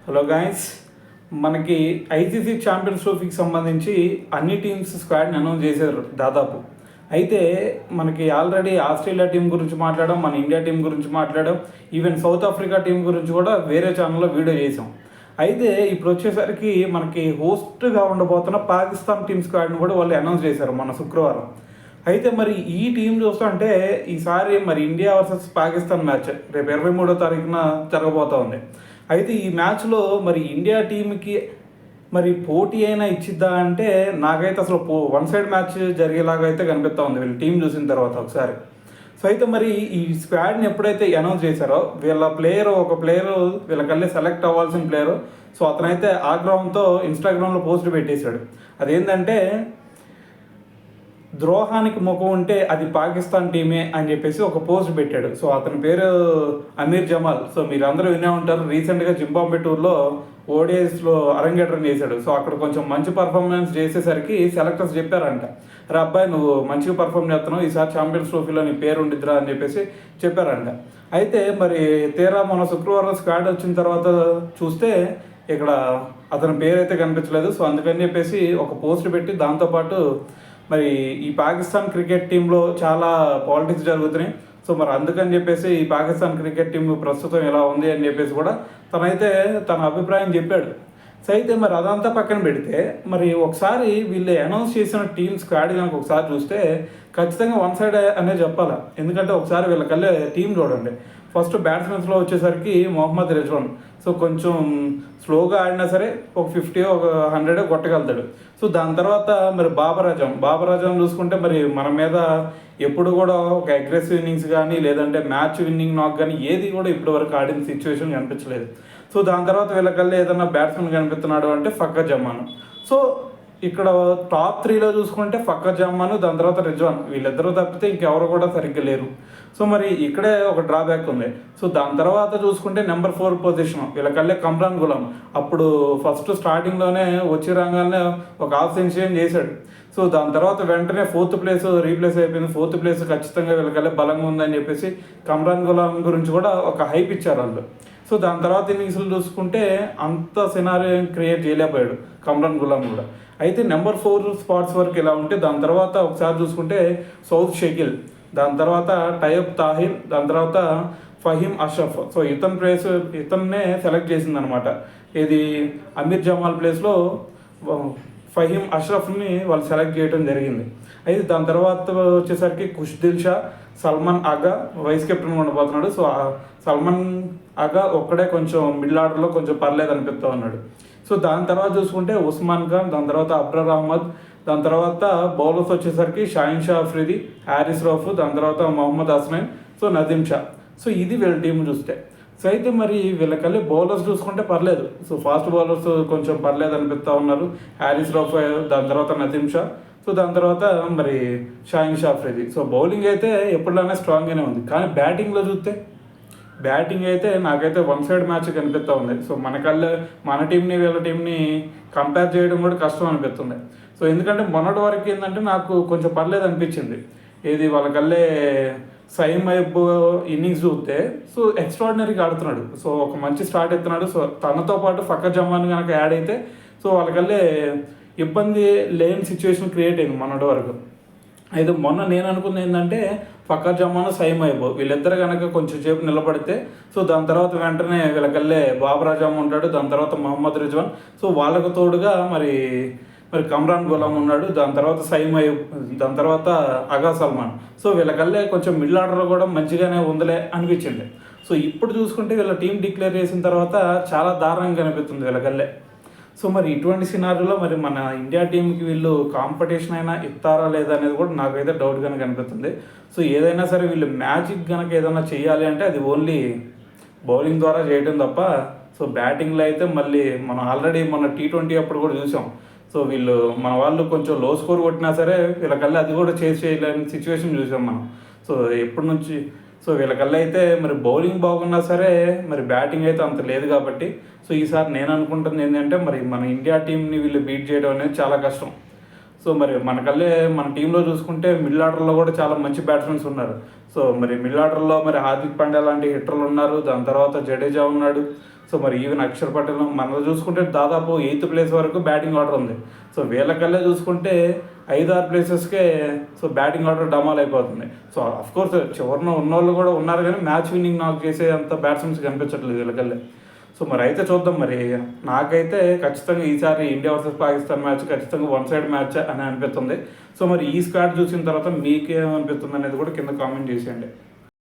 Hello guys, మనకి ICC champions ట్రోఫీకి సంబంధించి అన్ని టీమ్స్ స్క్వాడ్ని అనౌన్స్ చేశారు దాదాపు. అయితే మనకి ఆల్రెడీ ఆస్ట్రేలియా టీం గురించి మాట్లాడడం, మన ఇండియా టీం గురించి మాట్లాడడం, ఈవెన్ సౌత్ ఆఫ్రికా టీం గురించి కూడా వేరే ఛానల్లో వీడియో చేసాం. అయితే ఇప్పుడు వచ్చేసరికి మనకి హోస్ట్గా ఉండబోతున్న పాకిస్తాన్ టీం స్క్వాడ్ని కూడా వాళ్ళు అనౌన్స్ చేశారు మన శుక్రవారం. అయితే మరి ఈ టీం చూస్తుంటే ఈసారి మరి ఇండియా వర్సెస్ పాకిస్తాన్ మ్యాచ్ రేపు 23వ తారీఖున జరగబోతూ ఉంది. అయితే ఈ మ్యాచ్లో మరి ఇండియా టీంకి మరి పోటీ అయినా ఇచ్చిద్దా అంటే నాకైతే అసలు వన్ సైడ్ మ్యాచ్ జరిగేలాగా అయితే కనిపిస్తూ ఉంది వీళ్ళ టీం చూసిన తర్వాత ఒకసారి. సో అయితే మరి ఈ స్క్వాడ్ని ఎప్పుడైతే అనౌన్స్ చేశారో ఒక ప్లేయరు వీళ్ళకల్లే సెలెక్ట్ అవ్వాల్సిన ప్లేయరు, సో అతనైతే ఆగ్రహంతో ఇన్స్టాగ్రామ్లో పోస్ట్ పెట్టేశాడు. అదేంటంటే ద్రోహానికి ముఖం ఉంటే అది పాకిస్తాన్ టీమే అని చెప్పేసి ఒక పోస్ట్ పెట్టాడు. సో అతని పేరు అమీర్ జమాల్. సో మీరు అందరూ వినే ఉంటారు, రీసెంట్గా జింబాబ్వే టూర్లో ఓడిఐస్లో అరంగేట్రం చేశాడు. సో అక్కడ కొంచెం మంచి పర్ఫార్మెన్స్ చేసేసరికి సెలెక్టర్స్ చెప్పారంట, రా అబ్బాయి నువ్వు మంచిగా పర్ఫార్మ్ చేస్తున్నావు, ఈసారి ఛాంపియన్స్ ట్రోఫీలో నీ పేరు ఉండిద్దిరా అని చెప్పేసి చెప్పారంట. అయితే మరి తీరా మన శుక్రవారం స్క్వాడ్ వచ్చిన తర్వాత చూస్తే ఇక్కడ అతని పేరు అయితే కనిపించలేదు. సో అందుకని చెప్పేసి ఒక పోస్ట్ పెట్టి దాంతోపాటు మరి ఈ పాకిస్తాన్ క్రికెట్ టీంలో చాలా పాలిటిక్స్ జరుగుతున్నాయి. సో మరి అందుకని చెప్పేసి ఈ పాకిస్తాన్ క్రికెట్ టీం ప్రస్తుతం ఎలా ఉంది అని చెప్పేసి కూడా తనైతే తన అభిప్రాయం చెప్పాడు. సో అయితే మరి అదంతా పక్కన పెడితే మరి ఒకసారి వీళ్ళు అనౌన్స్ చేసిన టీమ్ స్క్వాడ్ కనుక ఒకసారి చూస్తే ఖచ్చితంగా వన్ సైడ్ అనే చెప్పాలి. ఎందుకంటే ఒకసారి వీళ్ళకల్లే టీం చూడండి. ఫస్ట్ బ్యాట్స్మెన్స్లో వచ్చేసరికి మొహమ్మద్ రిజ్వాన్. సో కొంచెం స్లోగా ఆడినా సరే ఒక 50 ఒక 100 కొట్టగలుగుతాడు. సో దాని తర్వాత మరి బాబర్ ఆజం చూసుకుంటే మరి మన మీద ఎప్పుడు కూడా ఒక అగ్రెసివ్ ఇన్నింగ్స్ కానీ లేదంటే మ్యాచ్ విన్నింగ్ నాక్ కానీ ఏది కూడా ఇప్పటి వరకు ఆడిన సిచ్యువేషన్ కనిపించలేదు. సో దాని తర్వాత వీళ్ళకల్లా ఏదైనా బ్యాట్స్మెన్ కనిపిస్తున్నాడు అంటే ఫక్కర్ జమాన్. సో ఇక్కడ టాప్ 3లో చూసుకుంటే ఫక్కర్ జమాన్, దాని తర్వాత రిజ్వాన్, వీళ్ళిద్దరూ తప్పితే ఇంకెవరు కూడా సరిగ్గా లేరు. సో మరి ఇక్కడే ఒక డ్రాబ్యాక్ ఉంది. సో దాని తర్వాత చూసుకుంటే నెంబర్ 4 పొజిషన్ వీళ్ళకల్లే కమ్రాన్ గులాం. అప్పుడు ఫస్ట్ స్టార్టింగ్లోనే వచ్చి రాగానే ఒక హాఫ్ సెంచరీ చేశాడు. సో దాని తర్వాత వెంటనే 4th ప్లేస్ రీప్లేస్ అయిపోయింది. 4th ప్లేస్ ఖచ్చితంగా వీళ్ళకల్లే బలంగా ఉందని చెప్పేసి కమ్రాన్ గులాం గురించి కూడా ఒక హైప్ ఇచ్చారు వాళ్ళు. సో దాని తర్వాత ఇన్నింగ్స్లు చూసుకుంటే అంత సినారియో క్రియేట్ చేయలేకపోయాడు కమ్రాన్ గులాం కూడా. అయితే నెంబర్ 4 స్పాట్స్ వరకు ఇలా ఉంటే దాని తర్వాత ఒకసారి చూసుకుంటే సౌద్ షకీల్, దాని తర్వాత టైబ్ తాహిర్, దాని తర్వాత ఫహీమ్ అష్రఫ్. సో ఇతన్నే సెలెక్ట్ చేసిందనమాట. ఇది అమీర్ జమాల్ ప్లేస్లో ఫహీమ్ అష్రఫ్ని వాళ్ళు సెలెక్ట్ చేయడం జరిగింది. అయితే దాని తర్వాత వచ్చేసరికి ఖుష్దిల్ షా, సల్మాన్ ఆగా వైస్ కెప్టెన్ ఉండబోతున్నాడు. సో సల్మాన్ ఆగా ఒక్కడే కొంచెం మిడిల్ ఆర్డర్లో కొంచెం పర్లేదు అనిపిస్తూ ఉన్నాడు. సో దాని తర్వాత చూసుకుంటే ఉస్మాన్ ఖాన్, దాని తర్వాత అబ్రార్ అహ్మద్, దాని తర్వాత బౌలర్స్ వచ్చేసరికి షాహిన్ షా అఫ్రిది, హారిస్ రౌఫ్, దాని తర్వాత మొహమ్మద్ హస్నైన్, సో నదీమ్ షా. సో ఇది వీళ్ళ టీం చూస్తే. సో అయితే మరి వీళ్ళకల్లి బౌలర్స్ చూసుకుంటే పర్లేదు. సో ఫాస్ట్ బౌలర్స్ కొంచెం పర్లేదు అనిపిస్తూ ఉన్నారు. హారిస్ రౌఫ్, దాని తర్వాత నదీమ్ షా, సో దాని తర్వాత మరి షాహిన్ షా అఫ్రిది. సో బౌలింగ్ అయితే ఎప్పటిలానే స్ట్రాంగ్గానే ఉంది. కానీ బ్యాటింగ్లో చూస్తే బ్యాటింగ్ అయితే నాకైతే వన్ సైడ్ మ్యాచ్ కనిపిస్తూ ఉంది. సో మన టీంని వీళ్ళ టీంని కంపేర్ చేయడం కూడా కష్టం అనిపిస్తుంది. సో ఎందుకంటే మొన్నటి వరకు ఏంటంటే నాకు కొంచెం పర్లేదు అనిపించింది. ఏది వాళ్ళకల్లే సైమ్ అయిబ్ ఇన్నింగ్స్ చూస్తే సో ఎక్స్ట్రాడినరీగా ఆడుతున్నాడు. సో ఒక మంచి స్టార్ట్ ఎత్తున్నాడు. సో తనతో పాటు ఫక్కర్ జమాన్ కనుక యాడ్ అయితే సో వాళ్ళకల్లే ఇబ్బంది లేని సిచ్యువేషన్ క్రియేట్ అయింది మొన్నటి వరకు. అయితే మొన్న నేను అనుకుంది ఏంటంటే ఫక్కర్ జమాన్, సైమ్ అయిబ్ వీళ్ళిద్దరు కనుక కొంచెం సేపు నిలబడితే సో దాని తర్వాత వెంటనే వీళ్ళకల్లే బాబర్ ఆజం ఉంటాడు, దాని తర్వాత మొహమ్మద్ రిజ్వాన్, సో వాళ్ళకు తోడుగా మరి కమ్రాన్ గులాం ఉన్నాడు, దాని తర్వాత సైమ్ అయిబ్, దాని తర్వాత అగా సల్మాన్. సో వీళ్ళకల్లే కొంచెం మిడిల్ ఆర్డర్లో కూడా మంచిగానే ఉందిలే అనిపించింది. సో ఇప్పుడు చూసుకుంటే వీళ్ళ టీం డిక్లేర్ చేసిన తర్వాత చాలా దారుణంగా కనిపిస్తుంది వీళ్ళకల్లే. సో మరి ఇటువంటి సినారీలో మరి మన ఇండియా టీంకి వీళ్ళు కాంపిటీషన్ అయినా ఇస్తారా లేదా అనేది కూడా నాకైతే డౌట్గానే కనిపిస్తుంది. సో ఏదైనా సరే వీళ్ళు మ్యాజిక్ కనుక ఏదైనా చేయాలి అంటే అది ఓన్లీ బౌలింగ్ ద్వారా చేయడం తప్ప సో బ్యాటింగ్లో అయితే మళ్ళీ మనం ఆల్రెడీ మన T20 అప్పుడు కూడా చూసాం. సో వీళ్ళు మన వాళ్ళు కొంచెం లో స్కోర్ కొట్టినా సరే వీళ్ళకల్లా అది కూడా చేయలేని సిచ్యువేషన్ చూసాం మనం. సో ఎప్పటి నుంచి సో వీళ్ళకల్లా అయితే మరి బౌలింగ్ బాగున్నా సరే మరి బ్యాటింగ్ అయితే అంత లేదు కాబట్టి సో ఈసారి నేను అనుకుంటుంది ఏంటంటే మరి మన ఇండియా టీంని వీళ్ళు బీట్ చేయడం అనేది చాలా కష్టం. సో మరి మన టీంలో చూసుకుంటే మిడిల్ ఆర్డర్లో కూడా చాలా మంచి బ్యాట్స్మెన్స్ ఉన్నారు. సో మరి మిడిల్ ఆర్డర్లో మరి హార్దిక్ పాండ్యా లాంటి హిట్టర్లు ఉన్నారు, దాని తర్వాత జడేజా ఉన్నాడు, సో మరి ఈవెన్ అక్షర్ పటేల్ మనం చూసుకుంటే దాదాపు 8th ప్లేస్ వరకు బ్యాటింగ్ ఆర్డర్ ఉంది. సో వీళ్ళకల్లే చూసుకుంటే 5-6 ప్లేసెస్కే సో బ్యాటింగ్ ఆర్డర్ డమాల్ అయిపోతుంది. సో అఫ్కోర్స్ చివరిన ఉన్నోళ్ళు కూడా ఉన్నారు, కానీ మ్యాచ్ విన్నింగ్ నాక్ చేసే అంత బ్యాట్స్మెన్స్ కనిపించట్లేదు వీళ్ళకల్లే. సో మరి అయితే చూద్దాం. మరి నాకైతే ఖచ్చితంగా ఈసారి ఇండియా వర్సెస్ పాకిస్తాన్ మ్యాచ్ ఖచ్చితంగా వన్ సైడ్ మ్యాచ్ అని అనిపిస్తుంది. సో మరి ఈ స్క్వాడ్ చూసిన తర్వాత మీకేమనిపిస్తుంది అనేది కూడా కింద కామెంట్ చేసేయండి.